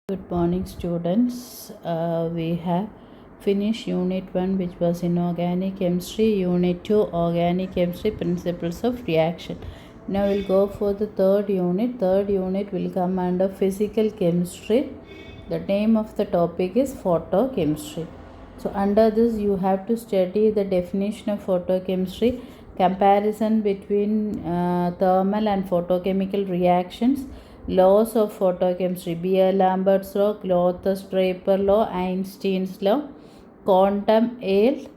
Good morning, students. We have finished Unit 1, which was Inorganic Chemistry, Unit 2, Organic Chemistry, Principles of Reaction. Now we'll go for the third unit. Third unit will come under Physical Chemistry. The name of the topic is Photochemistry. So under this, you have to study the definition of photochemistry, comparison between thermal and photochemical reactions, laws of photochemistry, Beer-Lambert's law, Klothes-Draper law, Einstein's law, quantum yield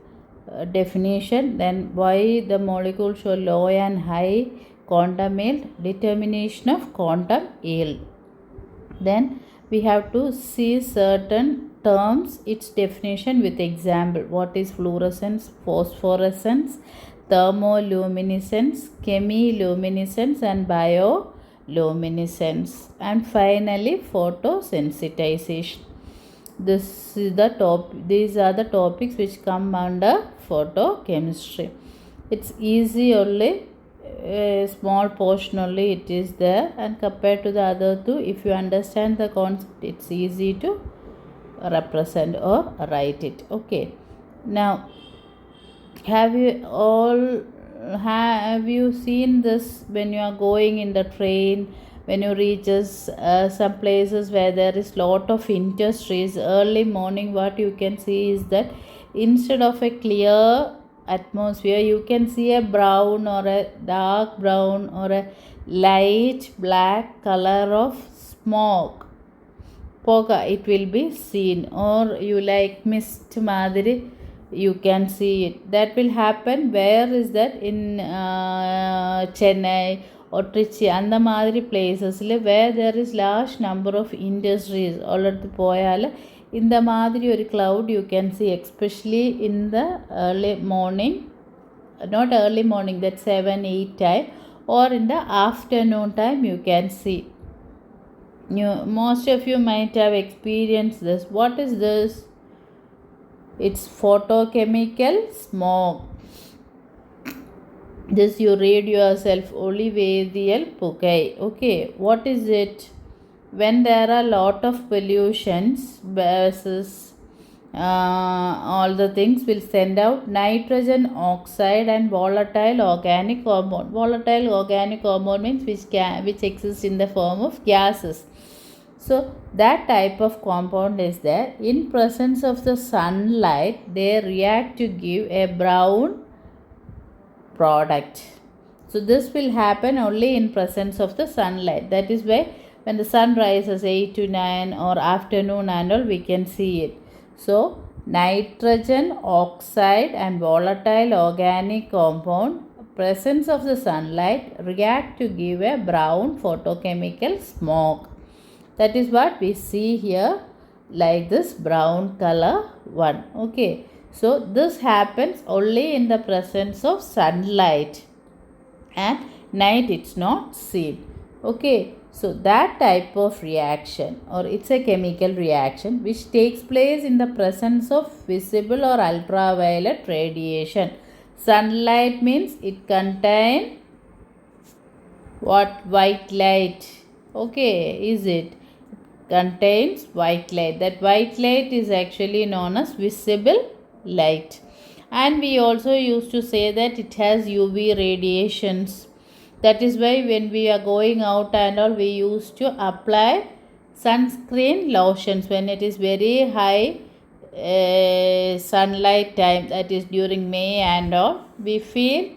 definition, then why the molecules show low and high quantum yield, determination of quantum yield. Then we have to see certain terms, its definition with example. What is fluorescence, phosphorescence, thermoluminescence, chemiluminescence, and bioluminescence, and finally photosensitization. These are the topics which come under photochemistry. It's easy only, a small portion only it is there, and compared to the other two, if you understand the concept, it's easy to represent or write it. Okay, now have you seen this when you are going in the train, when you reaches some places where there is lot of industries early morning? What you can see is that instead of a clear atmosphere, you can see a brown or a dark brown or a light black color of smoke. Poga, it will be seen, or you like mist madiri, you can see it. That will happen. Where is that? In Chennai or Trichy and the Madri places where there is large number of industries. Already poyal in the Madri or cloud you can see, especially in the early morning, not early morning, that 7-8 time, or in the afternoon time you can see. Most of you might have experienced this. What is this? It's photochemical smoke. This you read yourself, Olivedial Pukai. Okay, what is it? When there are lot of pollutions versus all the things will send out nitrogen oxide and volatile organic compound. Volatile organic compound means which exists in the form of gases. So that type of compound is there. In presence of the sunlight, they react to give a brown product. So this will happen only in presence of the sunlight. That is why when the sun rises 8 to 9 or afternoon and all, we can see it. So nitrogen oxide and volatile organic compound, presence of the sunlight, react to give a brown photochemical smoke. That is what we see here, like this brown color one. Okay, so this happens only in the presence of sunlight, and night it's not seen. Okay, so that type of reaction, or it's a chemical reaction which takes place in the presence of visible or ultraviolet radiation. Sunlight means it contains what? White light. Okay, is it? Contains white light. That white light is actually known as visible light. And we also used to say that it has UV radiations. That is why when we are going out and all, we used to apply sunscreen lotions when it is very high sunlight time, that is during May and all. We feel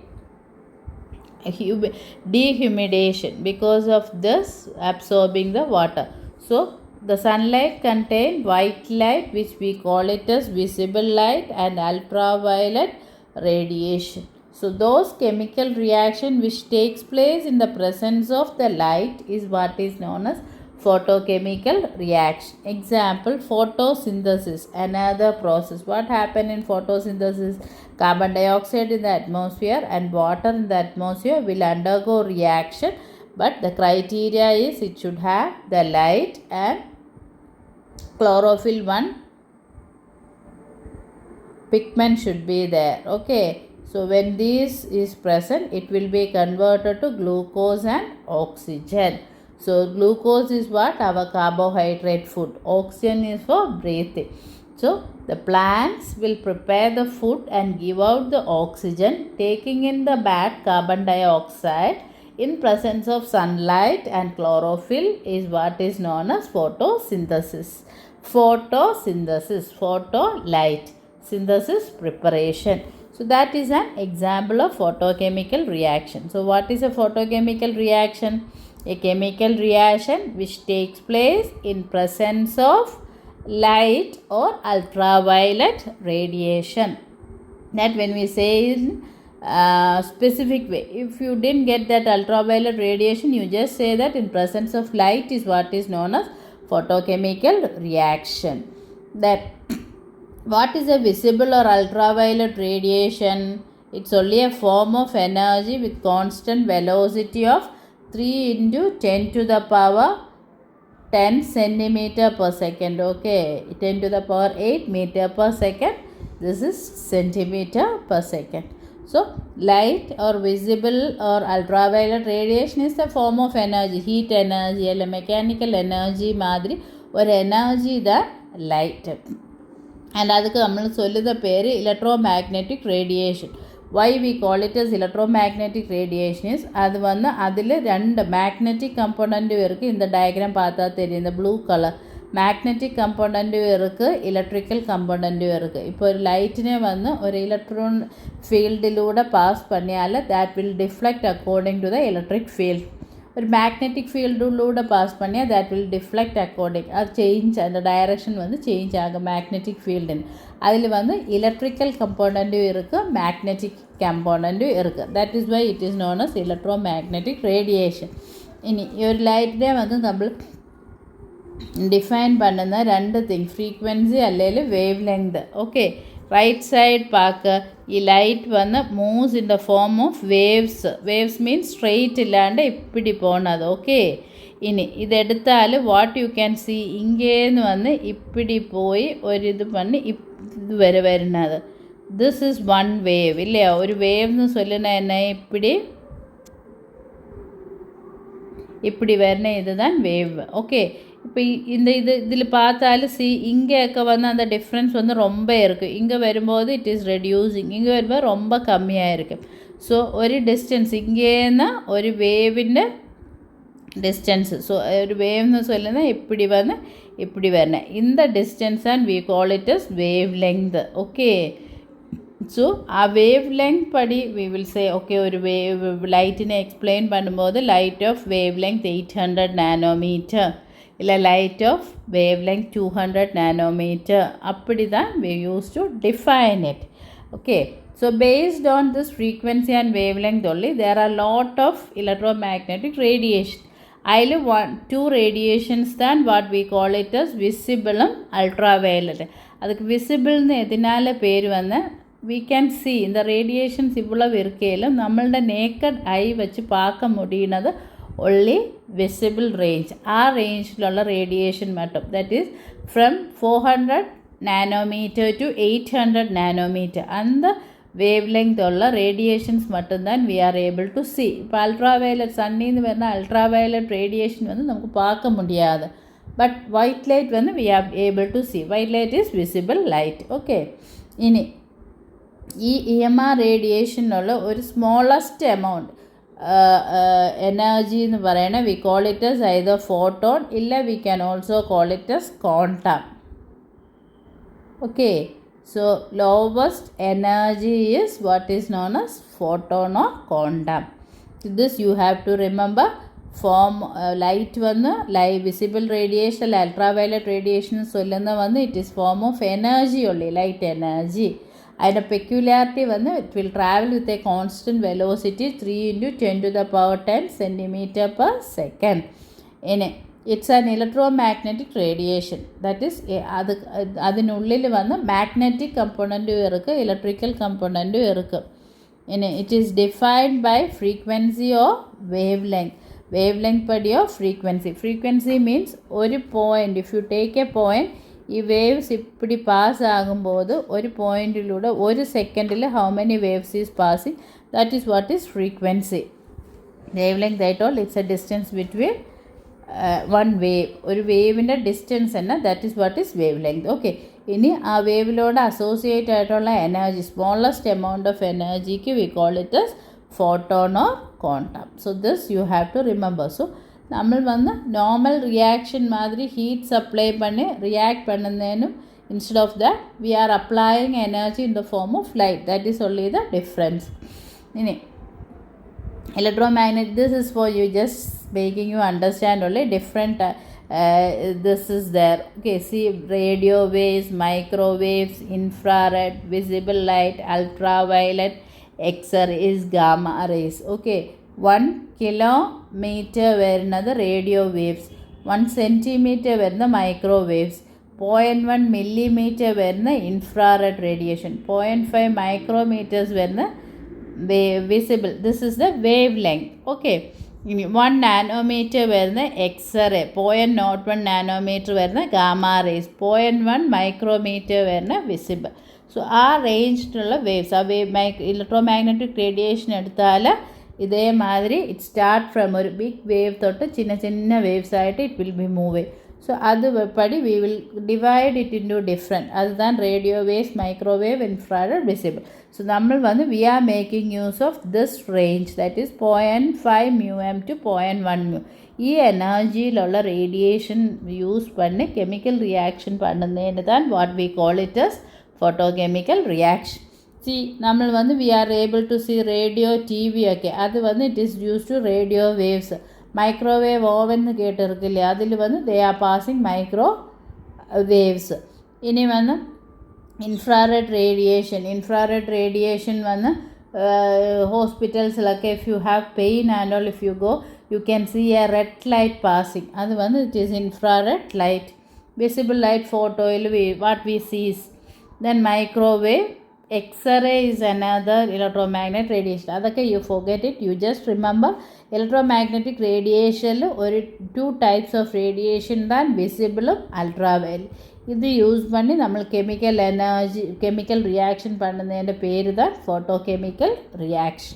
dehumidation because of this absorbing the water. So the sunlight contains white light, which we call it as visible light, and ultraviolet radiation. So those chemical reaction which takes place in the presence of the light is what is known as photochemical reaction. Example, photosynthesis, another process. What happens in photosynthesis? Carbon dioxide in the atmosphere and water in the atmosphere will undergo reaction, but the criteria is it should have the light and chlorophyll 1 pigment should be there. Okay, so when this is present, it will be converted to glucose and oxygen. So glucose is what? Our carbohydrate food. Oxygen is for breathing. So the plants will prepare the food and give out the oxygen, taking in the bad carbon dioxide in presence of sunlight and chlorophyll is what is known as photosynthesis. Photosynthesis, photo light, synthesis preparation. So that is an example of photochemical reaction. So what is a photochemical reaction? A chemical reaction which takes place in presence of light or ultraviolet radiation. That when we say in specific way, if you didn't get that ultraviolet radiation, you just say that in presence of light is what is known as photochemical reaction. That what is a visible or ultraviolet radiation? It's only a form of energy with constant velocity of 3 into 10 to the power 10 centimeter per second. Okay, 10 to the power 8 meter per second. This is centimeter per second. So light or visible or ultraviolet radiation is a form of energy, heat energy or mechanical energy madri or energy that light. And adukku nammal solludha peru electromagnetic radiation. Why we call it as electromagnetic radiation is adu vannu adile rendu magnetic component irukku. In the diagram paatha theriyum, the blue color magnetic component irukku, electrical component irukku. Ipo or light ne vannu or electron field ilude pass panniyal that will deflect according to the electric field. ഒരു magnetic ഫീൽഡിലൂടെ pass പണിയാൽ that will deflect according അത് change அந்த direction வந்து change ஆகும் magnetic ஃபீல்டுன்னு. அதில் வந்து electrical கம்போனண்ட்டும் இருக்குது, மேக்னெட்டிக் கம்போனண்ட்டும் இருக்குது. That is why it is known as electromagnetic radiation. ഇനി ഈ ഒരു ലൈറ്റിനെ வந்து നമ്മൾ ഡിഫൈൻ பண்ணுന്ന രണ്ട് തിങ്, ഫ്രീക്വൻസി അല്ലെങ്കിൽ wavelength. Okay, right side பார்க்க லைட் வந்து moves in the form of waves. Waves means straight இல்லாண்டு இப்படி போனது. ஓகே, இனி இது எடுத்தால் வாட் யூ கேன் சி, இங்கேருந்து வந்து இப்படி போய் ஒரு இது பண்ணி இது வருന്നത്. திஸ் இஸ் ஒன் வேவ் இல்லையா? ஒரு வேவ்னு சொல்லுனா என்ன, இப்படி இப்படி வரணும், இதுதான் வேவ். ஓகே, இப்போ இந்த இதில் பார்த்தாலும் இங்கேக்க வந்து அந்த டிஃப்ரென்ஸ் வந்து ரொம்ப இருக்குது. இங்கே வரும்போது இட் இஸ் ரெடியூசிங், இங்கே வரும்போது ரொம்ப கம்மியாக இருக்குது. ஸோ ஒரு டிஸ்டன்ஸ் இங்கேன்னா ஒரு வேவிൻ്റെ டிஸ்டன்ஸு. ஸோ ஒரு வேவ்னு சொல்லுன்னா இப்படி வந்து இப்படி வரணும், இந்த distance and we call it as wavelength. Okay, so ആ വേവ് ലെങ്ത് പടി വി വിൽ സേ ഓക്കെ, ഒരു ലൈറ്റിനെ എക്സ്പ്ലെയിൻ பண்ணும்போது light of wavelength 800 nanometre இல்லை light of wavelength 200 nanometre, அப்படி தான் we used to define it. Okay, so based on this frequency and wavelength only there are lot of electromagnetic radiation. അതിൽ 2 radiations தான் what we call it as visible and ultraviolet. அதுக்கு വിസിബിൾന്ന് എതിനാലെ പേര് വന്ന് we can see இந்த radiations இவ்வளவு இருக்கையிலும் நம்மளோட naked ஐ வச்சு பார்க்க முடியுന്നത് only visible range. ആ റേഞ്ചിലുള്ള റേഡിയേഷൻ மட்டும், that is from 400 nanometer to 800 nanometer அந்த വേവ് ലെങ്ത് ഉള്ള റേഡിയേഷൻസ് மட்டும்தான் we are able to see. இப்போ அல்ட்ராவயலட் சன்னின்னு വരുന്ന அல்ட்ராவயலட் ரேடியேஷன் வந்து நமக்கு பார்க்க முடியாது. பட் ஒயிட் லைட் வந்து we are able to see. white light is visible light. Okay, ഇനി ഈ EMR റേഡിയേഷനുള്ള ഒരു സ്മോളസ്റ്റ് എമൗണ്ട് എനർജി എന്ന് പറയുന്നത് we call it as either photon ഇല്ല we can also call it as quantum. Okay, so lowest energy is what is known as photon or quantum. This you have to remember. Form light vannu visible radiation ultraviolet radiation solluna vannu it is form of energy only, light energy. And a peculiarity vannu it will travel with a constant velocity 3 into 10 to the power 10 centimeter per second. In it's an electromagnetic radiation. That is അതിനുള്ളിൽ വന്ന് magnetic കമ്പോണൻറ്റും ഇருக்கு, electrical കമ്പോണൻറ്റും ഇருக்கு. It is defined by frequency or wavelength. Wavelength പടി or frequency. Frequency means ഒരു point, if you take a point, ഈ waves இப்படி പാസ് ആകുമ്പോൾ ഒരു പോയിൻറ്റിലൂടെ ഒരു സെക്കൻഡിൽ how many waves is passing, that is what is frequency. Wavelength I told it's a distance between one wave. ഒരു വേവിൻ്റെ distance തന്നെ that is what is wavelength. Okay, ഇനി ആ വേവിലോട് അസോസിയേറ്റ് ആയിട്ടുള്ള എനർജി, സ്മോളസ്റ്റ് എമൗണ്ട് ഓഫ് എനർജിക്ക് we call it as photon or quantum. So this you have to remember. So നമ്മൾ വന്ന് നോർമൽ റിയാക്ഷൻ மாதிரி ஹீட் சப்ளை பண்ணி ரியாக்ட் பண்ணுனேனும் instead of that we are applying energy in the form of light. That is only the difference. ഇനി electromagnet, this is for you, just making you understand only different this is there. Okay, see, radio waves, microwaves, infrared, visible light, ultraviolet, x-rays, gamma rays. Okay, 1 kilometer വരുന്നത് radio waves, 1 centimeter വരുന്ന microwaves, 0.1 millimeter വരുന്ന infrared radiation, 0.5 micrometers വരുന്ന visible. This is the wavelength. Okay, 1 nanometer വരുന്ന x-ray, 0.01 nanometer വരുന്ന gamma raise, 0.1 micrometer വരുന്ന visible. So ആ റേഞ്ചിലുള്ള waves, ആ electromagnetic radiation എടുത്താൽ ഇതേമാതിരി ഇറ്റ് സ്റ്റാർട്ട് ഫ്രം ഒരു ബിഗ് വേവ് തൊട്ട് ചിന്ന ചിന്ന വേവ്സ് ആയിട്ട് it will B move. So அது படி we will divide it into different, அதுதான் radio waves, microwave, infrared, visible. So നമ്മൾ வந்து we are making use of this range, that is 0.5 μm to 0.1 μm. ഈ എനർജിയിലുള്ള radiation use பண்ணி chemical reaction பண்ணுന്നതിന് தான் what we call it as photochemical reaction. See, നമ്മൾ வந்து we are able to see radio, TV ഒക്കെ, അത് வந்து it is used to radio waves. Microwave oven എന്ന് കേട്ടിരിക്കില്ലേ, അതിൽ വന്ന് they are passing microwaves. ഇനി വന്ന് ഇൻഫ്രാറെഡ് റേഡിയേഷൻ വന്ന് ഹോസ്പിറ്റൽസിലൊക്കെ if you have pain and all if you go you can see a red light passing, അത് വന്ന് it is infrared light. Visible light ഫോട്ടോയിൽ what we sees. Then microwave, X-ray is another electromagnetic radiation. അതൊക്കെ you forget it, you just remember electromagnetic radiation ഒരു 2 types of radiation தான் വിസിബിളും ultraviolet. ഇത് use பண்ணி നമ്മൾ chemical reaction பண்ணுന്നതിൻ്റെ പേര് தான் photochemical reaction.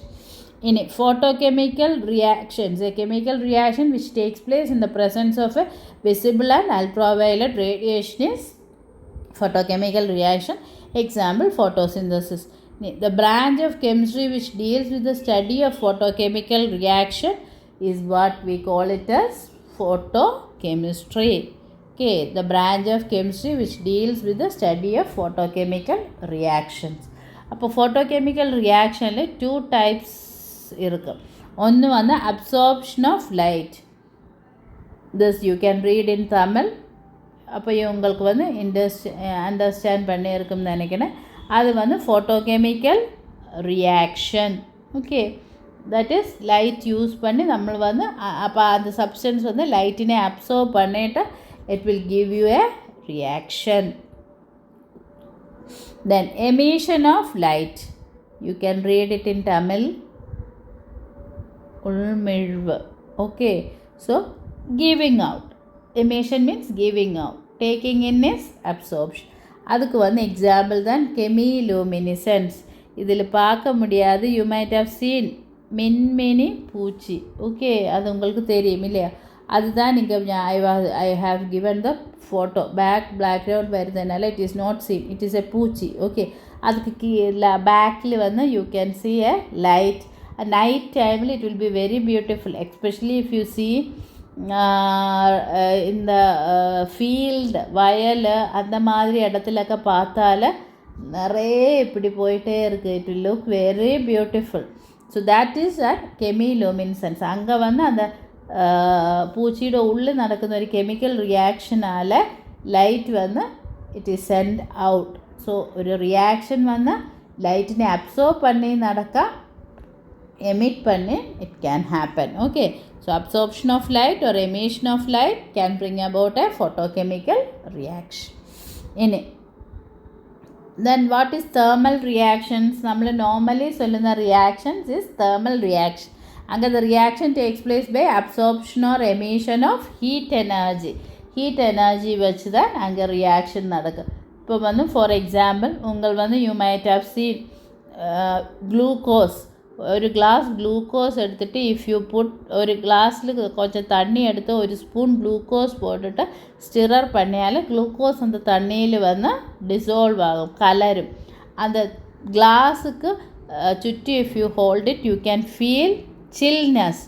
ഇനി photochemical reactions, a chemical reaction which takes place in the presence of a visible and ultraviolet radiation is photochemical reaction. Example, photosynthesis. The branch of chemistry which deals with the study of photochemical reaction is what we call it as photochemistry. Okay, the branch of chemistry which deals with the study of photochemical reactions. അപ്പോൾ photochemical reaction 2 types இருக்கும். ഒന്ന് വന്ന് absorption of light. This you can read in Tamil. அப்போ உங்களுக்கு வந்து understand பண்ணியிருக்கும்னு நினைக்கிறேன். அது வந்து photochemical reaction. Okay, that is light use பண்ணி நம்ம வந்து அப்போ அந்த சப்ஸ்டன்ஸ் வந்து லைட்டினை அப்சர்வ் பண்ணிட்டு it will give you a reaction. Then emission of light, you can read it in Tamil, உள்மிழ்வு. Okay, so giving out. Emission means giving out. Taking in is absorption. அதுக்கு வந்து எக்ஸாம்பிள் தான் கெமிலூமினிசன்ஸ். இதில் பார்க்க முடியாது. யூ மைட் ஹவ் சீன் மின்மினி பூச்சி. Okay, அது உங்களுக்கு தெரியும் இல்லையா? அதுதான் நீங்கள் I have given the photo. Background வருதுனால it is not seen, it is a பூச்சி. ஓகே, அதுக்கு பேக்கில் வந்து you can see a light. Night டைமில் it will be very beautiful, especially if you see இந்த ஃபீல்டு, வயல், அந்த மாதிரி இடத்துலக்க பார்த்தால நிறைய இப்படி போயிட்டே இருக்குது. It will look very beautiful. So that is at chemiluminescence. அங்கே வந்து அந்த பூச்சியோட உள்ளே நடക്കുന്ന ഒരു കെമിക്കൽ റിയാക്ഷനാൽ ലൈറ്റ് വന്ന് it is send out. So ഒരു റിയാക്ഷൻ വന്ന് ലൈറ്റിനെ അബ്സോർബ് பண்ணி നടക്കാം, emit பண்ணி it can happen. Okay, so absorption of light or emission of light can bring about a photochemical reaction. Then what is thermal reactions? നമ്മൾ normally சொல்லுന്ന reactions is thermal reaction. அங்கே the reaction takes place by absorption or emission of heat energy. heat energy வச்சு தான் அங்கே reaction நடக்கும். இப்போ வந்து for example, உங்கள் வந்து you might have seen glucose. ഒരു ഗ്ലാസ് ഗ്ലൂക്കോസ് എടുത്തിട്ട് ഇഫ് യു പുട്ട് ഒരു ഗ്ലാസ്സിൽ കുറച്ച് തണ്ണി എടുത്ത് ഒരു സ്പൂൺ ഗ്ലൂക്കോസ് പോട്ടിട്ട് സ്റ്റിറർ പണിയാൽ ഗ്ലൂക്കോസ് அந்த തണ്ണിയിൽ വന്ന് ഡിസോൾവ് ആകും, കലരും. அந்த ഗ്ലാസ്ക്ക് ചുറ്റും if you hold it you can feel chillness.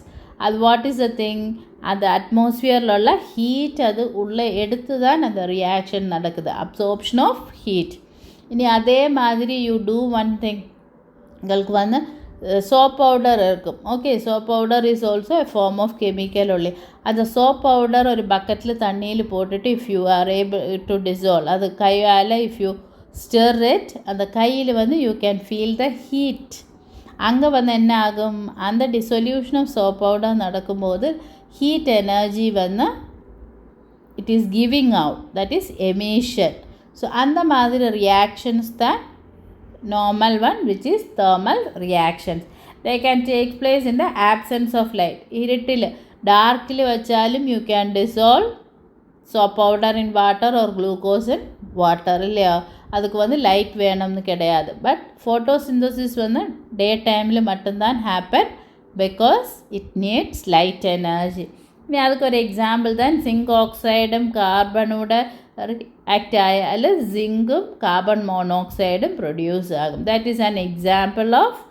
അത് വാട്ട് ഈസ് ദ തിങ്, அந்த அட்மாஸ்ஃபியரில் ஹீட் அது உள்ளே எடுத்து தான் அந்த ரியாக்ஷன் நடக்குது, அப்சார்ப்ஷன் ஆஃப் ஹீட். இனி அதே மாதிரி யூ டூ ஒன் திங், உங்களுக்கு வந்து சோப் பவுடர் இருக்கும். Okay, soap powder is also a form of chemical only. அந்த சோப் பவுடர் ஒரு பக்கெட்டில் தண்ணியில் போட்டுட்டு if you are able to dissolve, அது கையால் இஃப் யூ ஸ்டிர் இட், அந்த கையில் வந்து you can feel the heat. அங்கே வந்து என்ன ஆகும், அந்த டிசொல்யூஷன் ஆஃப் சோப் பவுடர் நடக்கும்போது ஹீட் எனர்ஜி வந்து it is giving out, that is emission. So அந்த மாதிரி ரியாக்ஷன்ஸ் தான் normal one, which is thermal reactions. They can take place in the absence of light. ഇരുട്ടിൽ ഡാർക്കിൽ വെച്ചാലും you can dissolve soap powder in water or glucose in water. இல்லையா, அதுக்கு வந்து light வேணும்னு கிடையாது. பட் ஃபோட்டோசிந்தசிஸ் வந்து டே டைமில் மட்டும்தான் happen because it needs light energy. ഇനി അതൊക്കെ ഒരു എക്സാമ്പിൾ தான் സിങ്ക് ഓക്സൈഡും കാർബണൂടെ ആക്ട് ആയാൽ സിങ്കും കാർബൺ മോണോക്സൈഡും പ്രൊഡ്യൂസ് ആകും. That is an example of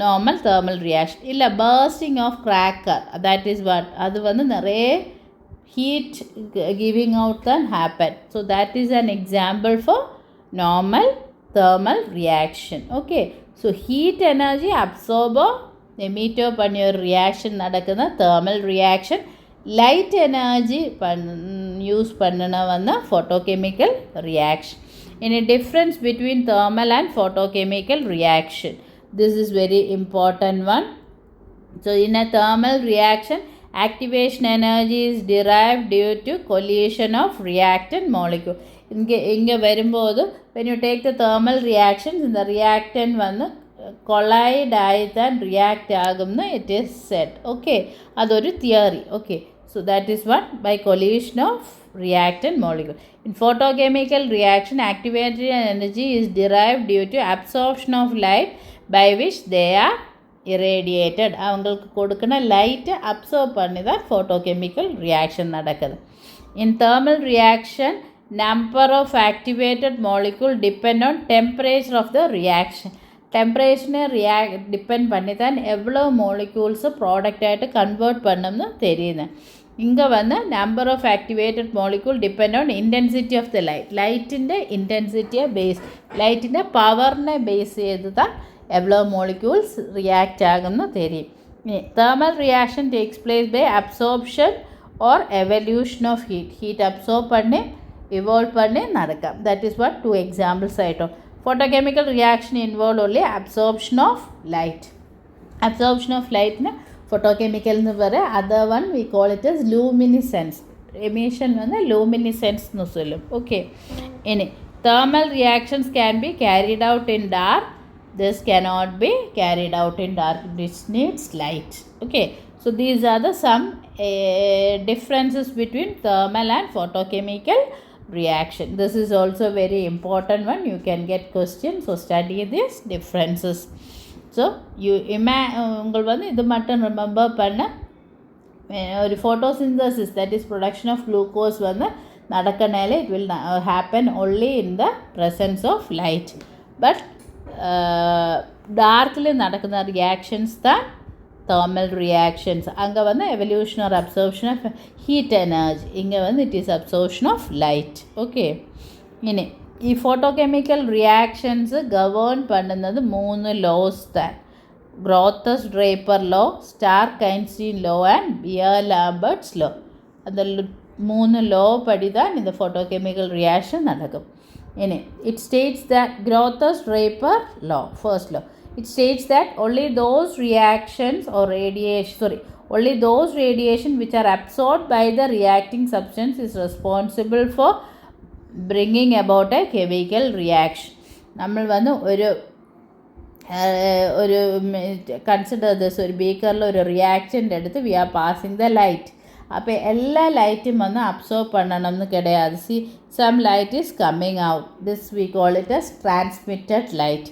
normal thermal reaction. ഇല്ല, bursting of cracker, that is what, അത് வந்து நிறைய ஹீட் giving out தான் happen. So that is an example for normal thermal reaction. Okay, so heat energy absorb എമിറ്റോ பண்ணி ஒரு reaction நடக்குது thermal reaction. Light energy use பண்ணின வந்து photochemical reaction. Any difference between thermal and photochemical reaction? This is very important one. So in a thermal reaction, activation energy is derived due to collision of reactant molecule. இங்கே வரும்போது when you take the thermal reactions, இந்த reactant வந்து collide ஆகித்தான் react ஆகும்னு it is said. Okay, அது ஒரு theory. Okay, so that is one by collision of reactant molecule. In photochemical reaction, activated energy is derived due to absorption of light by which they are irradiated. அவங்களுக்கு கொடுக்கிற லைட்டை observe பண்ணி தான் photochemical reaction நடக்குது. In thermal reaction, number of activated molecule depend on temperature of the reaction. டெம்பரேச்சரை depend பண்ணி தான் எவ்வளோ மோலிக்யூல்ஸை ப்ராடக்டாகிட்டு கன்வெர்ட் பண்ணணும்னு தெரியுது. இங்கே வந்து number of activated molecule depend on intensity of the light. ലൈറ്റിൻ്റെ ഇൻറ്റൻസിറ്റിയെ ബേസ്, ലൈറ്റിൻ്റെ പവറിനെ ബേസ് ചെയ്ത് தான் எவ்வளோ மோலிக்யூல்ஸ் ரியாக்ட் ஆகும்னு தெரியும். thermal reaction takes place by absorption or evolution of heat. heat absorb பண்ணி evolve பண்ணி நடக்கும். that is what two examples ஆகிட்டோம். photochemical reaction involve only absorption of light. absorption of light na photochemical nu vare. other one we call it as luminescence. emission வந்து luminescence nu sollum. okay, any thermal reactions can be carried out in dark. this cannot be carried out in dark, which needs light. okay, so these are the some differences between thermal and photochemical reaction. This is also very important one, you can get questions, so study these differences. so you ungal vandu idu mattum remember panna, or photosynthesis, that is production of glucose vandu nadakkanale it will happen only in the presence of light. but dark la nadakuna reactions than thermal reactions. அங்கே வந்து evolution or absorption of heat energy, இங்கே வந்து it is absorption of light. Okay, இனி ഈ photochemical reactions govern பண்ணுന്നത് 3 laws தான். Grotthuss Draper law, Stark Einstein law and Beer Lambert's law. அந்த 3 law പടി தான் இந்த ഫോട്ടോകെമിക്കൽ റിയാക്ഷൻ നടക്കും. ഇനി it states that Grotthuss Draper law, first law, it states that only those reactions or only those radiation which are absorbed by the reacting substance is responsible for bringing about a chemical reaction. നമ്മൾ വന്ന് ഒരു consider this, ഒരു ബീക്കറിൽ ഒരു reactant എടുത്ത് we are passing the light. അപ്പോൾ എല്ലാ ലൈറ്റും വന്ന് അബ്സോർബ് பண்ணணும் എന്ന് கிடையாது. see some light is coming out, this we call it as transmitted light.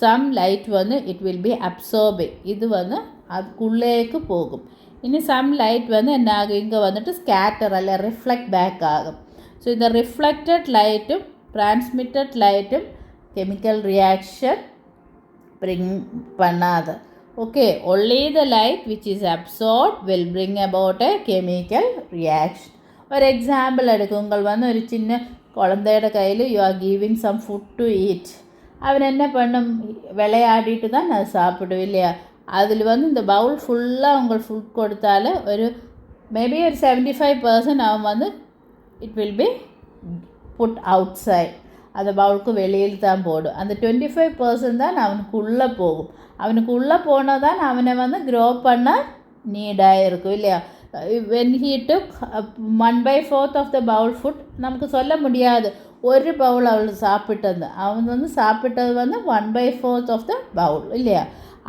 Some light വന്ന് ഇറ്റ് വിൽ ബി അബ്സോർബിങ്, ഇത് വന്ന് അതുക്കുള്ളിലേക്ക് പോകും. ഇനി സം ലൈറ്റ് വന്ന് എന്നാകും, ഇங்கே വന്നിട്ട് സ്കാറ്റർ അല്ലെ റിഫ്ലക്റ്റ് ബാക്ക് ആകും. സോ ഇത് റിഫ്ലക്റ്റഡ് ലൈറ്റും ട്രാൻസ്മിറ്റഡ് ലൈറ്റും കെമിക്കൽ റിയാക്ഷൻ ബ്രിങ് பண்ணாது. Okay, only the light which is absorbed will bring about a chemical reaction. ഒരു എക്സാമ്പിൾ എടുക്കും, നിങ്ങൾ വന്ന് ഒരു ചിന്ന കുഴന്തയുടെ കയ്യിൽ you are giving some food to eat. അവൻ എന്നെ பண்ணும், விளையாடிட்டு தான் அது சாப்பிடும் இல்லையா. அதில் வந்து இந்த பவுல் ஃபுல்லாக உங்கள் ஃபுட் கொடுத்தால் ஒரு மேபி ஒரு 75% அவன் வந்து it will be put outside, அந்த பவுலுக்கு வெளியில் தான் போடும். அந்த 25% தான் அவனுக்குள்ளே போகும். அவனுக்குள்ளே போனால் தான் அவனை வந்து க்ரோ பண்ண நீடாக இருக்கும் இல்லையா. when he took 1/4 of the bowl food, நமக்கு சொல்ல முடியாது ஒரு பவுல் அவள் சாப்பிட்டது, அவன் வந்து சாப்பிட்டது வந்து 1/4 of the bowl இல்லையா.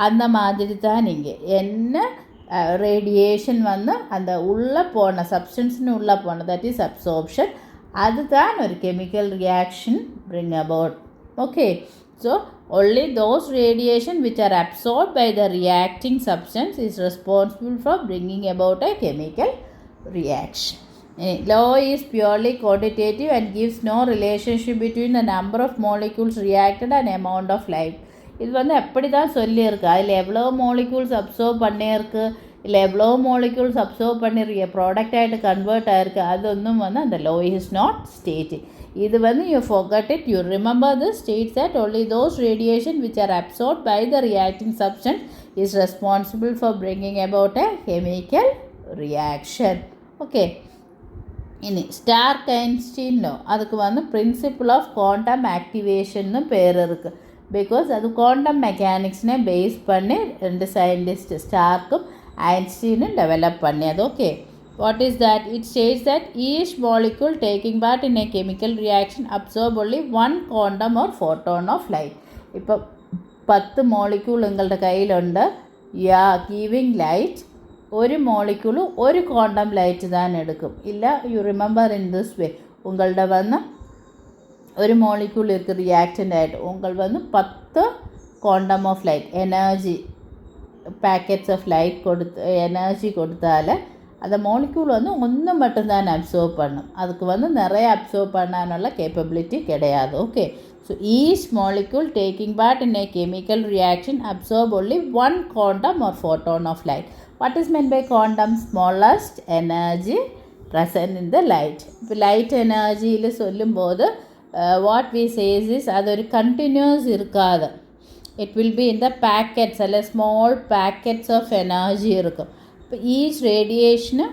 அந்த மாதிரி தான் இங்கே என்ன ரேடியேஷன் வந்து அந்த உள்ளே போன சப்ஸ்டன்ஸ்னு உள்ளே போன, தட் இஸ் அப்சோர்ப்ஷன். அதுதான் ஒரு chemical reaction bring about. Okay, so only those radiation which are absorbed by the reacting substance is responsible for bringing about a chemical reaction. Law is purely quantitative and gives no relationship between the number of molecules reacted and amount of light. இது வந்து எப்படி தான் சொல்லியிருக்கு, அதில் எவ்வளோ molecules observe பண்ணியிருக்கு, இல்லை எவ்வளோ மாலிக்யூல்ஸ் அப்சர்வ் பண்ணியிருக்க ப்ராடக்ட் ஆகிட்டு கன்வெர்ட் ஆகிருக்கு, அതൊന്നും வந்து அந்த law is not stated. இது வந்து you forget it, you remember this, states that only those radiation which are absorbed by the reacting substance is responsible for bringing about a chemical reaction. Okay, இனி Stark Einstein low, அதுக்கு வந்து principle of quantum ஆக்டிவேஷன்னு பேர் இருக்குது. Because அது quantum மெக்கானிக்ஸ்னே base பண்ணி ரெண்டு scientist ஸ்டார்க்கும் ஐன்ஸ்டீனும் டெவலப் பண்ணியது. Okay, what is that? It states that each molecule taking part in a chemical reaction absorb only one quantum or photon of light. இப்போ 10 molecule നിങ്ങളുടെ കയ്യിലുണ്ട്, യാ ഗീവിങ് ലൈറ്റ്, ഒരു molecule ഒരു ക്വാണ്ടം ലൈറ്റ് தான் എടുക്കും ഇല്ല. You remember in this way, ഉങ്ങളുടെ വന്ന് ഒരു മോളിക്യൂൾ இருக்குது റിയാക്റ്റൻ്റ് ആയിട്ട്, ഉങ്ങൾ വന്ന് 10 quantum of light energy packets of light கொடுத்து எனர்ஜி கொடுத்தால் அந்த மாலிக்யூல் வந்து ஒன்று மட்டும்தான் அப்சர்வ் பண்ணும், அதுக்கு வந்து நிறைய அப்சர்வ் பண்ணாനുള്ള கேப்பபிலிட்டி கிடையாது. Okay, so each molecule taking part in a chemical reaction observe only one quantum or photon of light. What is mean by quantum? Smallest energy present in the light. இப்போ light எனர்ஜியில் சொல்லும்போது what we says is அது ஒரு continuous இருக்காது, it will be in the packets அல்ல small packets of energy இருக்கும். இப்போ ஈச் ரேடியேஷனு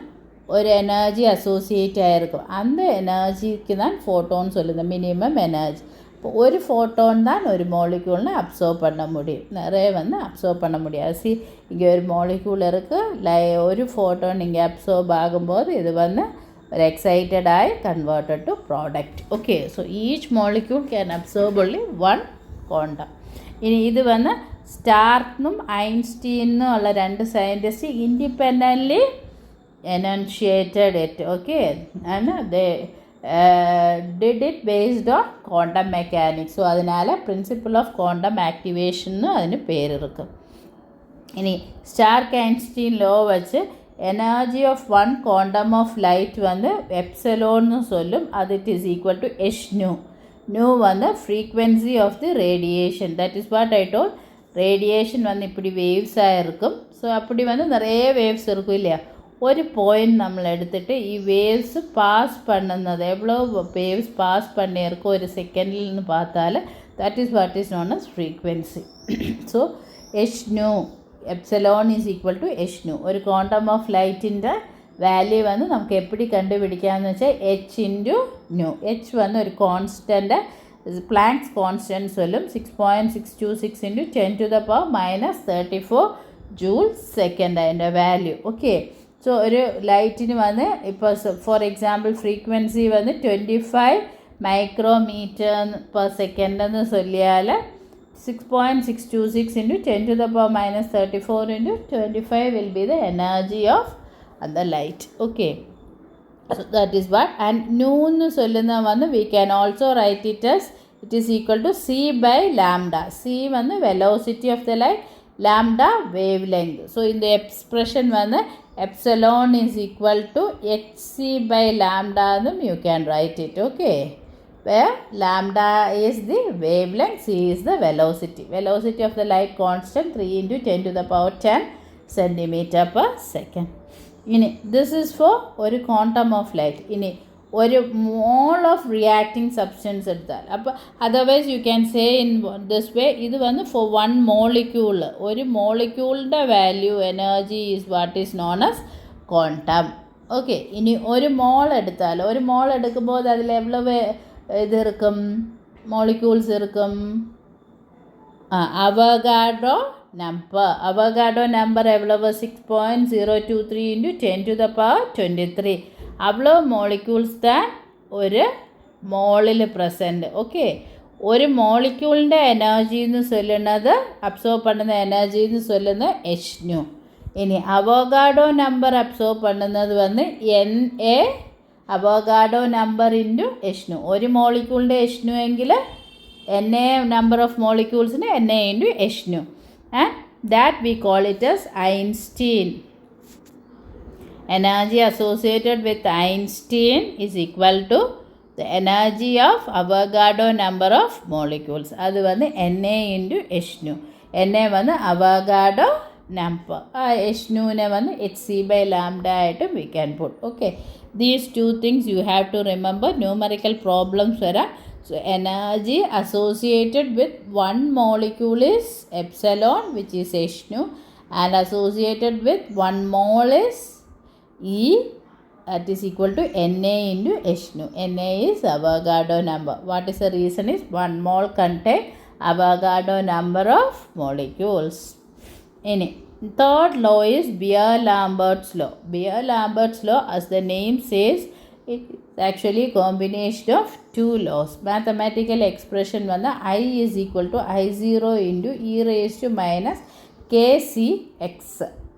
ஒரு எனர்ஜி அசோசியேட் ஆகிருக்கும், அந்த எனர்ஜிக்கு தான் ஃபோட்டோன்னு சொல்லுது, மினிமம் எனர்ஜி. இப்போ ஒரு ஃபோட்டோன் தான் ஒரு மாலிக்யூல்னு அப்சர்வ் பண்ண முடியும், நிறைய வந்து அப்சர்வ் பண்ண முடியாது. சி, இங்கே ஒரு மாலிக்யூல் இருக்குது, ஒரு ஃபோட்டோன் இங்கே அப்சர்வ் ஆகும்போது இது வந்து ஒரு எக்ஸைட்டட் ஆகி converted to product. Okay, so each molecule can observe only one quantum. ഇനി ഇത് വന്ന് സ്റ്റാർക്കും ഐൻസ്റ്റീനും ഉള്ള രണ്ട് scientist independently enunciated it. Okay, and they did it based on quantum mechanics. So அதனால் பிரின்சிபிள் ஆஃப் குவாண்டம் ஆக்டிவேஷன்னு അതിന് പേര് இருக்கும். ഇനി സ്റ്റാർക്ക് ഐൻസ്റ്റീൻ ലോ வச்சு energy of one quantum of light வந்து எப்சலோன்னு சொல்லும், அது it is equal to h nu. nu வந்து frequency of the radiation, that is what I told. Radiation வந்து இப்படி வேவ்ஸாக இருக்கும். ஸோ அப்படி வந்து நிறைய வேவ்ஸ் இருக்கும் இல்லையா. ഒരു പോയിൻ്റ് നമ്മൾ എടുത്തിട്ട് ഈ വേവ്സ് പാസ് பண்ணுന്നത് എவ்வளோ വേവ്സ് പാസ് பண்ணியிருக்கோ ഒരു സെക്കൻഡിൽ നിന്ന് பார்த்தால் that is what is known as frequency. so h nu epsilon is equal to h nu. ഒരു ക്വാണ്ടം ഓഫ് ലൈറ്റിൻ്റെ വാല്യൂ വന്ന് നമുക്ക് എപ്പിടി കണ്ടുപിടിക്കാമെന്ന് വെച്ചാൽ h ഇൻറ്റു ന്യൂ. h വന്ന് ഒരു കോൺസ്റ്റൻ്റ്, പ്ലാങ്ക്സ് കോൺസ്റ്റൻറ്റ് சொல்லும் 6.626 ഇൻറ്റു 10⁻⁻34 ജൂൾസ് സെക്കൻഡ് അതിൻ്റെ വാല്യൂ. ഓക്കെ, ஸோ ஒரு லைட்டிന് വന്ന് ഇപ്പോൾ ഫോർ എക്സാമ്പിൾ ഫ്രീക്വൻസി വന്ന് 25 മൈക്രോമീറ്റർ പെർ സെക്കൻഡ് എന്ന് ചൊല്ലിയാൽ 6.626 into 10⁻⁻34 into 25 will be the energy of the light. Okay, so that is what. And nu nu solluna vandu we can also write it as it is equal to c by lambda. C வந்து velocity of the light, lambda wavelength. So in the expression வந்து epsilon is equal to hc by lambda, you can write it, okay, where lambda is the wavelength, c is the velocity. Velocity of the light constant 3 into 10 to the power 10 centimeter per second. ഇനി this is for ഒരു quantum of light. ഇനി ഒരു മോൾ of reacting substance എടുത്താൽ, അപ്പോൾ otherwise you can say in this way, ഇത് വന്ന് for one molecule, ഒരു മോളിക്യൂളിൻ്റെ value energy is what is known as quantum. Okay, ഇനി ഒരു മോൾ എടുത്താൽ, ഒരു മോൾ എടുക്കുമ്പോൾ അതിൽ എவ்வளவு ഇത് ഇരിക്കും, മോളിക്യൂൾസ് ഇരിക്കും, അവഗാഡ്രോ നമ്പർ. അവഗാഡ്രോ നമ്പർ എவ்வளவு 6.023 into 10 to the power 23. അவ்வளோ മോളിക്യൂൾസ് താൻ ഒരു മോളിൽ പ്രസൻറ്റ്. ഓക്കെ, ഒരു മോളിക്യൂളിൻ്റെ എനർജി എന്ന് ചൊല്ലുന്നത്, അബ്സോർബ് പണ്ടുന്ന എനർജി എന്ന് ചൊല്ലുന്നത് എച്ച്നു. ഇനി അവഗാഡോ നമ്പർ അബ്സോർബ് പണ്ടുന്നത് വന്ന് NA Avogadro number into h nu. ഒരു മോളിക്യൂളിൻ്റെ എച്ച്നു എങ്കിൽ NA നമ്പർ ഓഫ് മോളിക്യൂൾസിന് NA into h nu. And that we call it as Einstein. Energy associated with Einstein is equal to the energy of Avogadro number of molecules. അത് വന്ന് NA into HNu. NA വന്ന് Avogadro number. HNuനെ വന്ന് hc by lambda ആയിട്ട് we can put. Okay, these two things you have to remember. Numerical problems വരാം. So energy associated with one molecule is epsilon, which is HNu, and associated with one mole is E, that is equal to Na into HNu. Na is Avogadro number. What is the reason is one mole contain Avogadro number of molecules. Any third law is Beer-Lambert's law. Beer-Lambert's law, as the name says, it is actually combination of two laws. Mathematical expression vanda I is equal to I0 into e raised to minus kcx.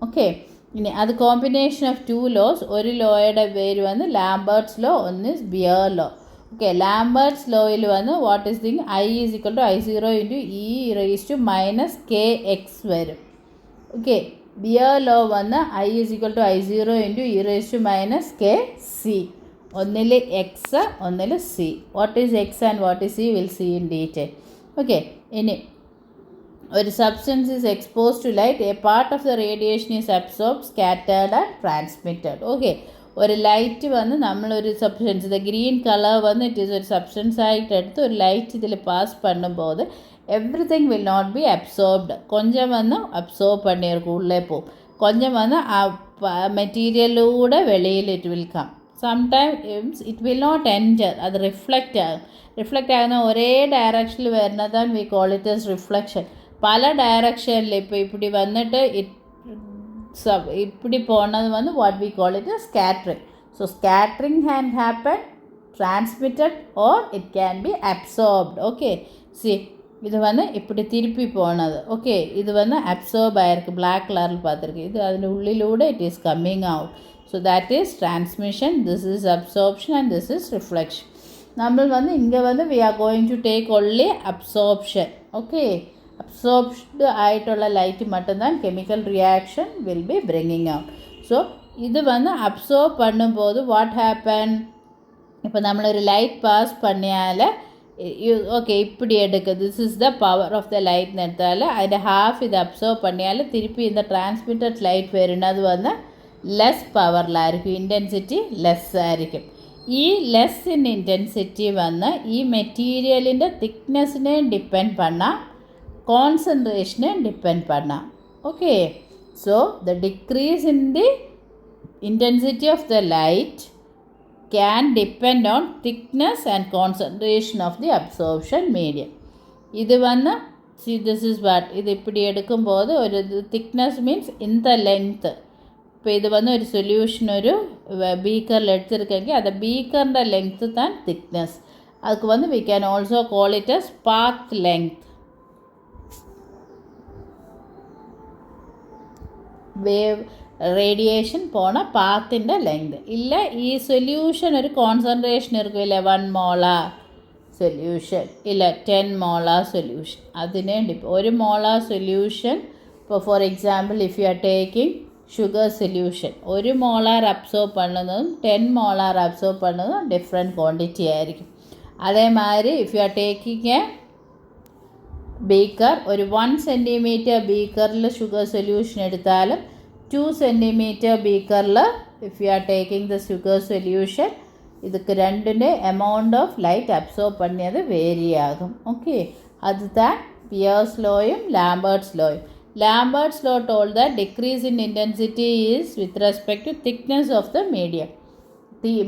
Okay, ഇനി അത് combination of two loss. ഒരു ലോയുടെ പേര് വന്ന് Lambert's law, ഒന്ന് Beer law. Okay, Lambert's ലോയിൽ വന്ന് what is thing I is equal to I0 into e raise to minus kx വരും. ഓക്കെ, ബിയർ ലോ വന്ന് I is equal to I0 into e raise to minus kc. ഒന്നിൽ x, ഒന്നിൽ c. What is x and what is c will see in detail. Okay, ഇനി ഒരു substance is expose to light, a part of the radiation is absorb, scattered and transmitted. Okay, ഒരു light വന്ന് നമ്മളൊരു substance, ഇത് green colour വന്ന് it is ഒരു substance ആയിട്ട് എടുത്ത് ഒരു ലൈറ്റ് ഇതിൽ പാസ് பண்ணும்போது everything will not be absorbed. கொஞ்சம் வந்து അബ്സോർബ് பண்ணியிருக்கும், உள்ளே போகும். கொஞ்சம் வந்து മെറ്റീരിയലിലൂടെ വെളിയിൽ it will come. Sometimes it will not enter, അത് റിഫ്ലക്റ്റ് ആകും. റിഫ്ലക്റ്റ് ആകുന്ന ഒരേ ഡയറക്ഷനിൽ വരുന്നതാണ് we call it as reflection. പല ഡയറക്ഷനിൽ ഇപ്പോൾ இப்படி വന്നിട്ട് இப்படி போனது வந்து what we call it scattering. So scattering can happen, transmitted or it can be absorbed. Okay, see இது வந்து இப்படி திருப்பி போனது. ஓகே, இது வந்து அப்சார்ப் ஆகிருக்கு, பிளாக் கலரில் பார்த்துருக்கு. இது அதில் உள்ளிலூടെ it is coming out. So that is transmission, this is absorption and this is reflection. നമ്മൾ வந்து இங்கே வந்து we are going to take only absorption. Okay, absorbed ആയിട്ടുള്ള ലൈറ്റ് மட்டும்தான் chemical reaction will be bringing out. So ഇത് വന്ന് absorb பண்ணும்போது what happen, இப்போ നമ്മളൊരു ലൈറ്റ് പാസ് பண்ணிയാൽ ஓகே இப்படி எடுக்க, this is the power of the லைட்னு எடுத்தால் அதில் ஹாஃப் இது அப்சர்வ் பண்ணியால் திருப்பி இந்த டிரான்ஸ்மிட்டட் லைட் വരുന്നത് വന്ന് ലെസ് പവറിലായിരിക്കും, ഇൻറ്റൻസിറ്റി ലെസ് ആയിരിക്കും. ഈ ലെസ് ഇൻ ഇൻറ്റൻസിറ്റി വന്ന് ഈ മെറ്റീരിയലിൻ്റെ തിക്നെസ്സിനെ ഡിപ്പെൻഡ് பண்ணால், കോൺസെൻട്രേഷനെ ഡിപ്പെൻഡ് பண்ணால். Okay, so the decrease in the intensity of the light can depend on thickness and concentration of the absorption medium. ഇത് വന്ന് see this is what, ഇത് இப்படி എടുക്കുമ്പോൾ ഒരു thickness means in the length. ഇപ്പോൾ ഇത് വന്ന് ഒരു സൊല്യൂഷൻ ഒരു ബീക്കറിൽ എടുത്തിരിക്കെങ്കിൽ അത് ബീക്കറിൻ്റെ ലെങ്ത്ത് താൻ തിക്നെസ്. அதுக்கு வந்து we can also call it as path length. Wave radiation പോണ പാത്തിൻ്റെ ലെങ്ത്. ഇല്ല ഈ സൊല്യൂഷൻ ഒരു കോൺസെൻട്രേഷൻ ഇരിക്കില്ല, 1 മോളാർ സൊല്യൂഷൻ ഇല്ല 10 മോളാർ സൊല്യൂഷൻ അതിനെ ഒരു മോളാർ സൊല്യൂഷൻ ഇപ്പോൾ for example if you are taking sugar solution ഒരു മോളാർ അബ്സോർബ് பண்ணுന്നതും 10 മോളാർ അബ്സോർബ് பண்ணுന്നതും ഡിഫറെൻറ്റ് ക്വാണ്ടിറ്റി ആയിരിക്കും. അതേമാതിരി if you are taking a beaker ഒരു 1 സെൻറ്റിമീറ്റർ ബീക്കറിൽ ഷുഗർ സൊല്യൂഷൻ എടുത്താലും 2 സെൻറ്റിമീറ്റർ ബീക്കറിൽ if you are taking the sugar solution இதுக்கு ரெண்டுமே amount of light absorb பண்ணியது வேரி ஆகும். ஓகே, அதுதான் பியர்ஸ் லோயும் லாம்பர்ட்ஸ் லோயும். Lambert's law told that decrease in intensity is with respect to thickness of the medium.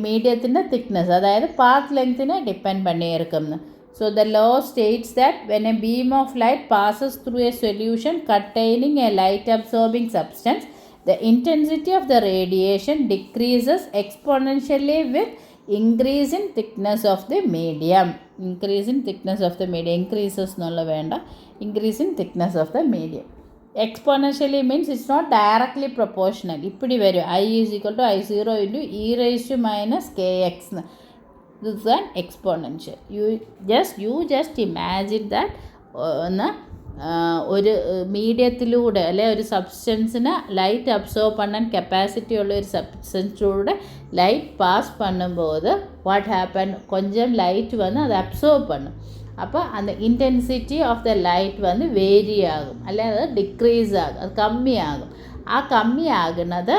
മീഡിയത്തിൻ്റെ thickness അതായത് path ലെങ്ത്തിനെ ഡിപ്പെൻഡ് பண்ணியிருக்கும்னு. So the law states that when a beam of light passes through a solution containing a light absorbing substance, the intensity of the radiation decreases exponentially with increase in thickness of the medium. Increase in thickness of the medium. Increases എന്നുള്ള വേണ്ട, increase in thickness of the medium. Exponentially means it's not directly proportional. இப்படி വരും I is equal to I0 into e raised to minus kx. This is an exponential. You just imagine that ഒരു മീഡിയത്തിലൂടെ അല്ലെ ഒരു സബ്സ്റ്റൻസിന് light absorb പണ്ണാൻ capacity ഉള്ള ഒരു സബ്സ്റ്റൻസിലൂടെ light pass பண்ணும்போது what happen கொஞ்சம் light വന്ന് അത് അബ്സോർബ് பண்ணும். അപ്പോൾ அந்த ഇൻറ്റൻസിറ്റി ഓഫ് ദ ലൈറ്റ് വന്ന് വേരി ആകും, അല്ലെങ്കിൽ അത് ഡിക്രീസ് ആകും, അത് കമ്മിയാകും. ആ കമ്മിയാകുന്നത്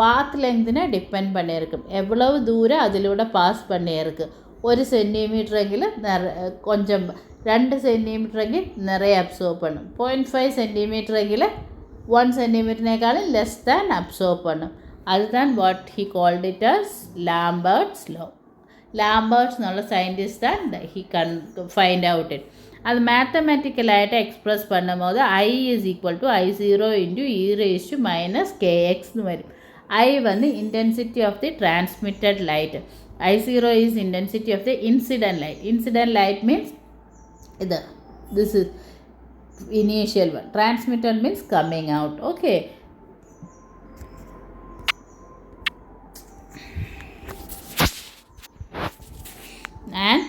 പാത്ത് ലെങ്തിനെ ഡിപ്പെൻഡ് பண்ணியிருக்கும். எவ்வளவு தூரம் அதிலൂടെ പാസ് பண்ணியிருக்கு. 1 സെൻറ്റിമീറ്ററെങ്കിൽ கொஞ்சம் 2 സെൻറ്റിമീറ്ററെങ്കിൽ നിറയെ അബ്സോർബ് பண்ணுം. 0.5 സെൻറ്റിമീറ്ററെങ്കിൽ 1 സെൻറ്റിമീറ്ററിനേക്കാളും ലെസ് ദാൻ അബ്സോർബ് பண்ணுം. അതുതാണ് what he called it as Lambert's law. Lambert's എന്നുള്ള സയൻറ്റിസ്റ്റാണ് ഹി ഫൈൻഡ് ഔട്ട് ഇറ്റ്. അത് മാത്തമാറ്റിക്കലായിട്ട് എക്സ്പ്രസ് பண்ணும்போது I is equal to I0 into e raised to minus kx എന്ന് വരും. I വന്ന് intensity of the transmitted light, I0 is intensity of the incident light. Incident light means this is initial one. Transmitted means coming out. Okay. And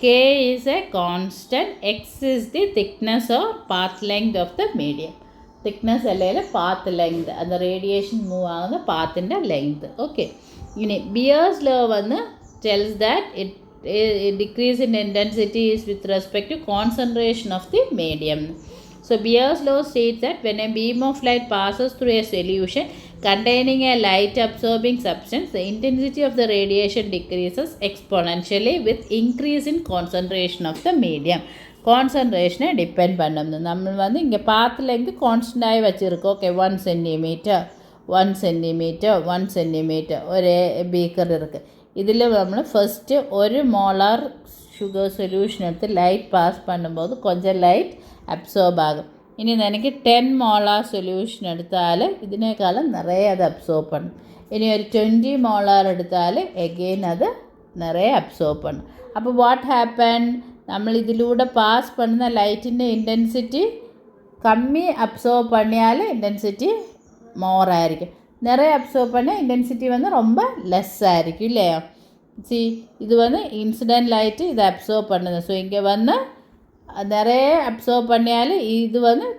K is a constant, X is the thickness or path length of the medium. Thickness അല്ലെങ്കിൽ path length, and the radiation move ആകുന്ന പാത്തിൻ്റെ length. Okay, ഇനി bears law വന്ന് tells that it decrease in intensity is with respect to concentration of the medium. So Beer's law states that when a beam of light passes through a solution containing a light absorbing substance, the intensity of the radiation decreases exponentially with increase in concentration of the medium. കോൺസെൻട്രേഷനെ depend பண்ணும். നമ്മൾ വന്ന് ഇங்கே path length കോൺസ്റ്റൻ്റായി വച്ചിരിക്കും. Okay, 1 centimetre 1 centimetre 1 centimetre ഒരേ beaker ഇருக்கு. ഇതിൽ നമ്മൾ ഫസ്റ്റ് 1 മോളാർ ഷുഗർ സൊല്യൂഷൻ എടുത്ത് ലൈറ്റ് പാസ് பண்ணும்போது கொஞ்சம் ലൈറ്റ് അബ്സോർബ് ആകും. ഇനി എനിക്ക് 10 മോളാർ സൊല്യൂഷൻ എടുത്താൽ ഇതിനേക്കാളും നിറയെ അത് അബ്സോർബ് பண்ணுം. ഇനി ഒരു 20 മോളാർ എടുത്താൽ എഗെയിൻ അത് നിറയെ അബ്സോർബ് பண்ணுം. അപ്പോൾ വാട്ട് ഹാപ്പൻ, നമ്മൾ ഇതിലൂടെ പാസ് பண்ணுന്ന ലൈറ്റിൻ്റെ ഇൻറ്റൻസിറ്റി കമ്മി അബ്സോർബ് பண்ணிയാൽ ഇൻറ്റൻസിറ്റി മോർ ആയിരിക്കും. நிறைய அப்சர்வ் பண்ண இன்டென்சிட்டி வந்து ரொம்ப லெஸ் ஆയിരിക്കും இல்லையா. சி இது வந்து இன்சிடென்ட் லைட்டு இதை அப்சர்வ் பண்ணுது. ஸோ இங்கே வந்து நிறைய அப்சர்வ் பண்ணியால் இது வந்து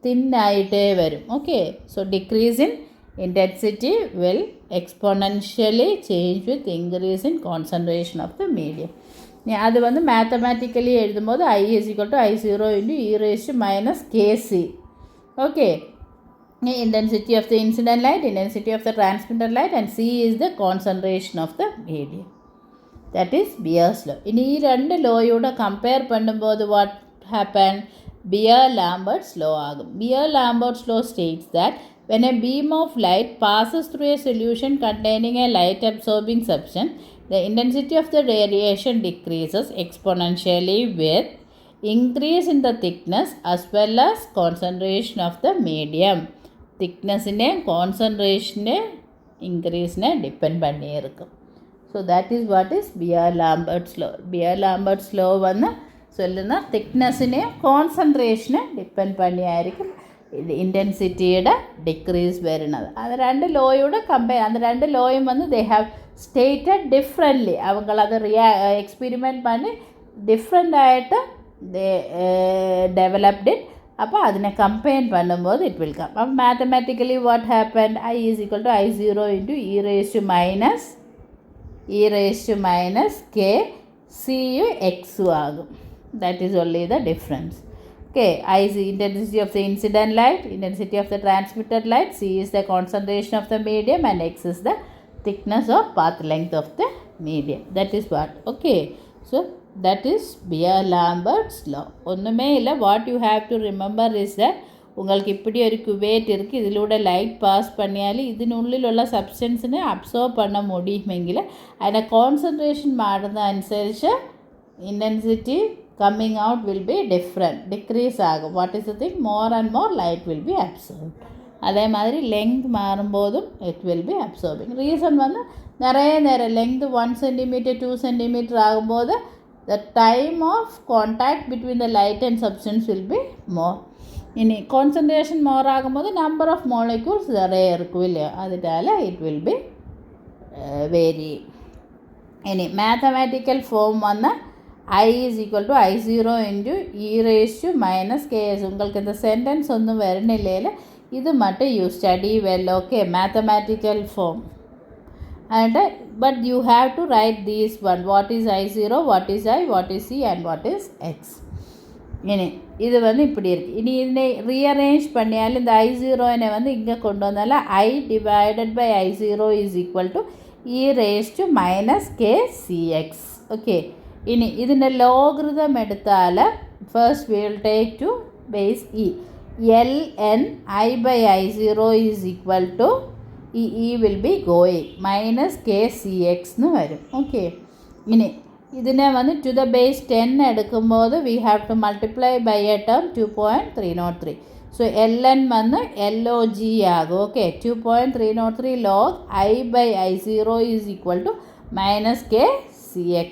தின் ஆகிட்டே வரும். Okay, so decrease in intensity will exponentially change with increase in concentration of the medium. அது வந்து மேத்தமேட்டிக்கலி எழுதும்போது I is equal to I0 into e raised to minus kc. Okay, intensity of the incident light, intensity of the transmitted light, and c is the concentration of the medium. That is Beer's law. ഇനി ഈ രണ്ട് ലോയോടെ compare பண்ணும்போது what happened, Beer-Lambert's law ആകും. Beer-Lambert's law states that when a beam of light passes through a solution containing a light absorbing substance, the intensity of the radiation decreases exponentially with increase in the thickness as well as concentration of the medium. Thickness-നെ concentration-നെ increase-നെ depend பண்ணியிருக்கும். So that is what is Beer-Lambert's law. Beer-Lambert's law വന്ന് சொல்லுന്ന thickness-നെ concentration-നെ depend பண்ணியாയിരിക്കും. ഇൻറ്റൻസിറ്റിയുടെ decrease വരുന്നത്. അത് രണ്ട് ലോയോട് compare, അത് രണ്ട് ലോയും വന്ന് they have stated differently. അവങ്ങളത് experiment பண்ணி ഡിഫറെൻ്റായിട്ട് ഡെവലപ്ഡ് ഇറ്റ്. അപ്പോൾ അതിനെ കമ്പയർ பண்ணும்போது ഇറ്റ് വിൽ കം. അപ്പോൾ mathematically what happened, I is equal to I0 into e raised to minus k c x ആകും. That is only the difference. Okay, I is the intensity of the incident light, intensity of the transmitted light, c is the concentration of the medium, and x is the thickness or path length of the medium. That is what. Okay, so that is Beer-Lambert's law. ஒன்றுமே இல்லை. What you have to remember is that உங்களுக்கு இப்படி ஒரு cuvette இருக்குது, ഇതിലൂടെ light pass பண்ணிയാൽ ഇതിനുള്ളിലുള്ള സബ്സ്റ്റൻസിനെ അബ്സോർബ് பண்ண முடியுമെങ്കിൽ അതിൻ്റെ കോൺസെൻട്രേഷൻ മാറുന്നതനുസരിച്ച് intensity coming out will be different, decrease ആകും. What is the thing, more and more light will be absorb. അതേമാതിരി ലെങ്ത് മാറുമ്പോഴും it will be absorbing. Reason വന്ന് നിറയെ നേരം ലെങ്ത് 1 centimeter 2 centimeter ആകുമ്പോൾ the time of contact between the light and substance will be more. ഇനി concentration more ആകുമ്പോൾ number of molecules നിറയെ ഇരിക്കില്ല, അതിനാൽ ഇറ്റ് വിൽ ബി വേരി. ഇനി മാത്തമാറ്റിക്കൽ ഫോം വന്ന് I is equal to I0 into e raised to minus ks. உங்களுக்கு இந்த sentence ஒன்றும் வரணில்லையில் இது மட்டும் you study well. Okay, mathematical form. And but you have to write these one. What is I0, what is I, what is C, and what is X. இனி இது வந்து இப்படி இருக்குது. இனி இதனை ரீஅரேஞ்ச் பண்ணியால் இந்த I0னை வந்து இங்கே கொண்டு வந்தால I divided by I0 is equal to e raised to minus k cx. Okay, ഇനി ഇതിൻ്റെ ലോഗരിതം എടുത്താൽ first we will take to base e. ln I by I0 is equal to e will be going minus k cx എന്ന് വരും. Okay, ഇനി ഇതിനെ വന്ന് to the base 10 എടുക്കുമ്പോൾ we have to multiply by a term 2.303. So ln വന്ന് log ആകും. Okay, 2.303 log I by I0 is equal to minus k cx.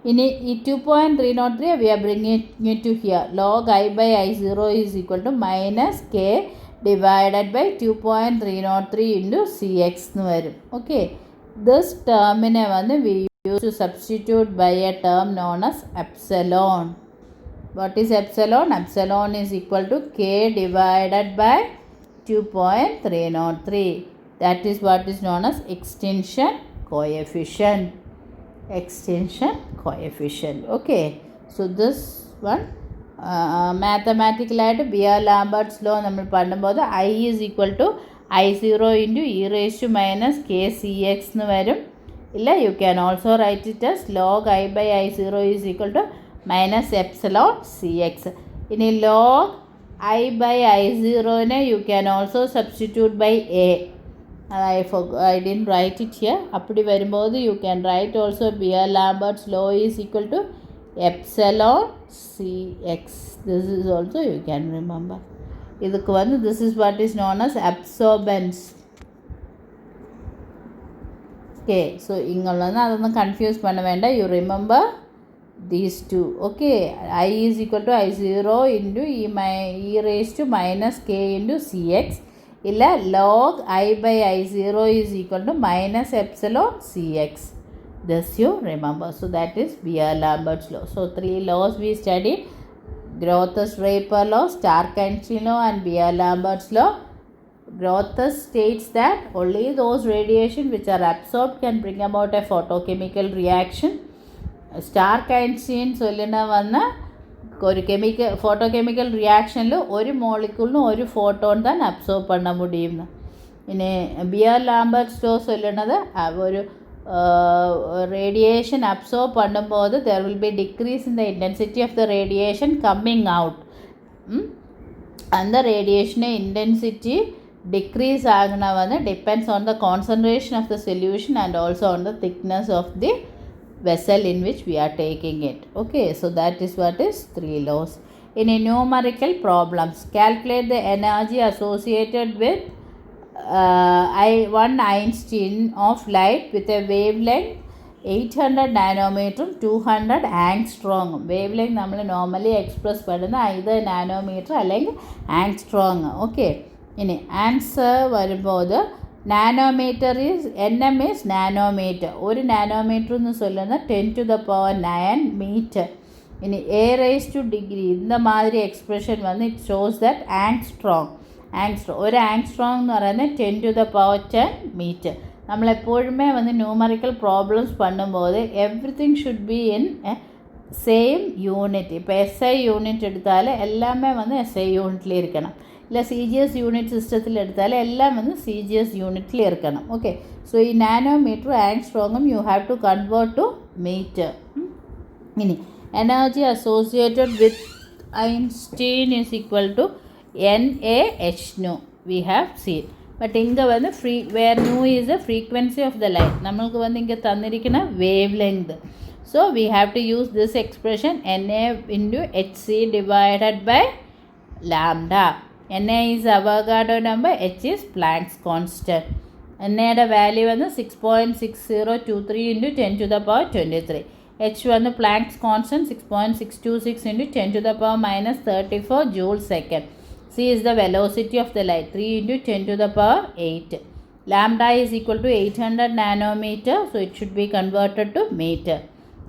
ഇനി ഈ 2.303 we are bringing it to here. log I by I0 is equal to minus k divided by 2.303 into cx എന്ന് വരും. Okay, this termനെ വന്ന് we use to substitute by a term known as epsilon. What is epsilon? Epsilon is equal to k divided by 2.303. That is what is known as extinction coefficient. Okay, so this one മാത്തമാറ്റിക്കലായിട്ട് Beer-Lambert's law നമ്മൾ பண்ணும்போது I is equal to I0 into e raised to minus k cx എന്ന് വരും. ഇല്ല, you can also write it as log I by I0 is equal to minus epsilon cx. ഇനി log I by I0നെ you can also substitute by a. I didn't write it here. அப்படி வரும்போது you can write also Beer-Lambert's law is equal to epsilon cx. This is also you can remember. இதுக்கு வந்து this is what is known as absorbance. Okay, so இங்கே வந்து அதொന്നും confuse பண்ண வேண்டாம். You remember these two. Okay, I is equal to I0 into e raised to minus k into cx. இல்லை log I by I0 is equal to minus epsilon cx. This you remember. So that is Beer-Lambert's law. So 3 laws we studied: Groth-Draper law, Stark-Einstein law, and Beer-Lambert's law. Groth states that only those radiation which are absorbed can bring about a photochemical reaction. Stark-Einstein சொல்லின வந்து ஒரு photochemical റിയാക്ഷനിൽ ഒരു മോളിക്യൂളിന് ഒരു photon தான் absorb பண்ண முடியும்னு. ഇനി Beer-Lambert's law சொல்லுന്നത് ഒരു radiation absorb பண்ணும்போது there will be decrease in the intensity of the radiation coming out. அந்த radiation intensity decrease ஆகுனா வந்து depends on the concentration of the solution and also on the thickness of the vessel in which we are taking it. Okay, so that is what is 3 laws. In a numerical problems, calculate the energy associated with 1 Einstein of light with a wavelength 800 നാനോമീറ്ററും 200 ആങ്സ്ട്രോങ്ങും. Wavelength നമ്മൾ normally express ചെയ്യുന്ന ഇത് nanometre അല്ലെങ്കിൽ angstrom. Okay, ഇനി answer വരുമ്പോൾ nanometre is NM is nanometre. ഒരു nanometre എന്ന് சொல்லுന്ന 10⁻9 മീറ്റർ. ഇനി A raised to degree இந்த மாதிரி എക്സ്പ്രഷൻ വന്ന് ഇറ്റ് ഷോസ് ദാറ്റ് ആങ്സ്ട്രോങ്. ഒരു ആങ്സ്ട്രോങ് എന്ന് പറയുന്നത് 10⁻10 മീറ്റർ. നമ്മളെപ്പോഴുമേ വന്ന് ന്യൂമറിക്കൽ പ്രോബ്ലംസ് பண்ணும்போது everything should be in same unit. ഇപ്പോൾ SI യൂണിറ്റ് എടുത്താൽ എല്ലാമേ വന്ന് SI യൂണിറ്റിൽ ഇരിക്കണം. ഇല്ല CGS യൂണിറ്റ് സിസ്റ്റത്തിൽ എടുത്താൽ എല്ലാം വന്ന് CGS യൂണിറ്റിൽ ഇരിക്കണം. ഓക്കെ, സോ ഈ നാനോമീറ്റർ ആങ്സ്ട്രോങ്ങും you have to convert to metre. ഇനി energy associated with Einstein is equal to NaH nu we have seen. But ഇங்கே வந்து where nu is the frequency of the light. നമ്മൾക്ക് வந்து இங்கே തന്നിരിക്കുന്ന wave length. So we have to use this expression Na into Hc divided by lambda. Na is Avogadro number, H is Planck's constant. Na value வந்து 6.6023 into 10 to the power 23. H வந்து Planck's constant 6.626 into 10 to the power minus 34 joule second. C is the velocity of the light, 3 into 10 to the power 8. Lambda is equal to 800 nanometer, so it should be converted to meter.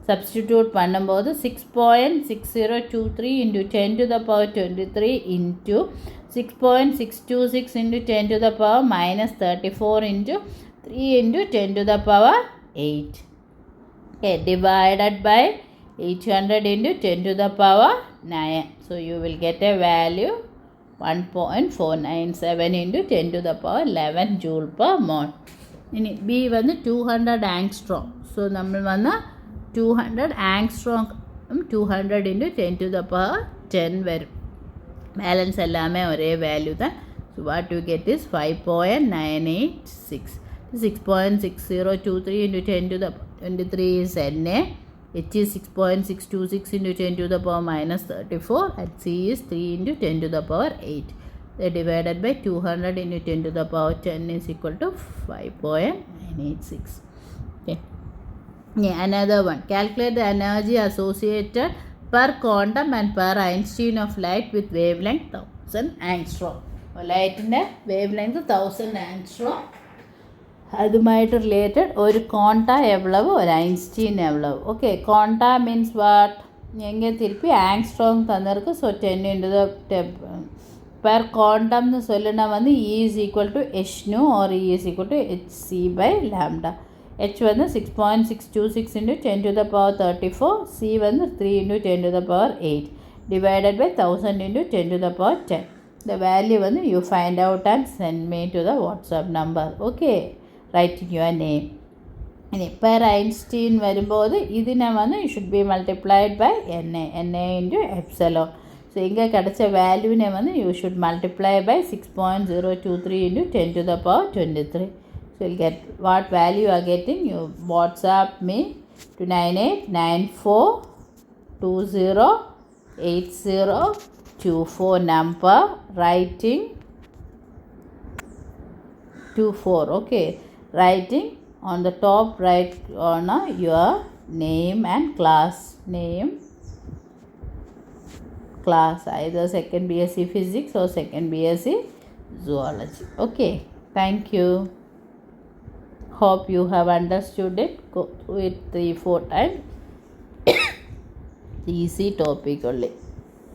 Substitute பண்ணும்போது 6.6023 into 10 to the power 23 into 6.626 into 10 to the power minus 34 into 3 into 10 to the power 8. Okay, divided by 800 into 10 to the power 9. So you will get a value 1.497 into 10 to the power 11 joule per mole. ഇനി B വന്ന് 200 angstrom. So നമ്മൾ വന്ന 200 angstrom 200 into 10 to the power 10 വരും. Balance എല്ലാമേ ഒരേ value தான். So what you get is 5.986. 6.6023 into 10 to the 23 is Na. H is 6.626 into 10 to the power minus 34 and C is 3 into 10 to the power 8. They divided by 200 into 10 to the power 10 is equal to 5.986. Okay. Yeah, another one. Calculate the energy associated per quantum and per Einstein of light with wavelength 1000 angstrom. Light in a wavelength 1000 angstrom. അതുമായിട്ട് related ഒരു quanta എവ്വളവ് ഒരു Einstein എവ്വളവ്. Okay, quanta means what എങ്കിൽ തിരുപ്പി angstrom തന്നിருக்கு. So 10 into the per குவாண்டம்னு சொல்லுனா வந்து E is equal to H nu or E is equal to Hc by lambda. H வந்து 6.626 into 10 to the power 34, C வந்து 3 into 10 to the power 8 divided by 1000 into 10 to the power 10. The value வந்து you find out and send me to the WhatsApp number. Okay, write your name. ഇനി per Einstein വരുമ്പോൾ ഇതിനെ വന്ന് you should be multiplied by Na into epsilon. So ഇങ്ങനെ കിടച്ച വാല്യൂവിനെ വന്ന് you should multiply by 6.023 into 10 to the power 23. So you'll get what value you are getting. You WhatsApp me to 9894208024 number, writing 24. Okay, writing on the top right corner your name and class name, class either second BSc physics or second BSc zoology. Okay, thank you. Hope you have understood it. Go through it 3-4 times. Easy topic only.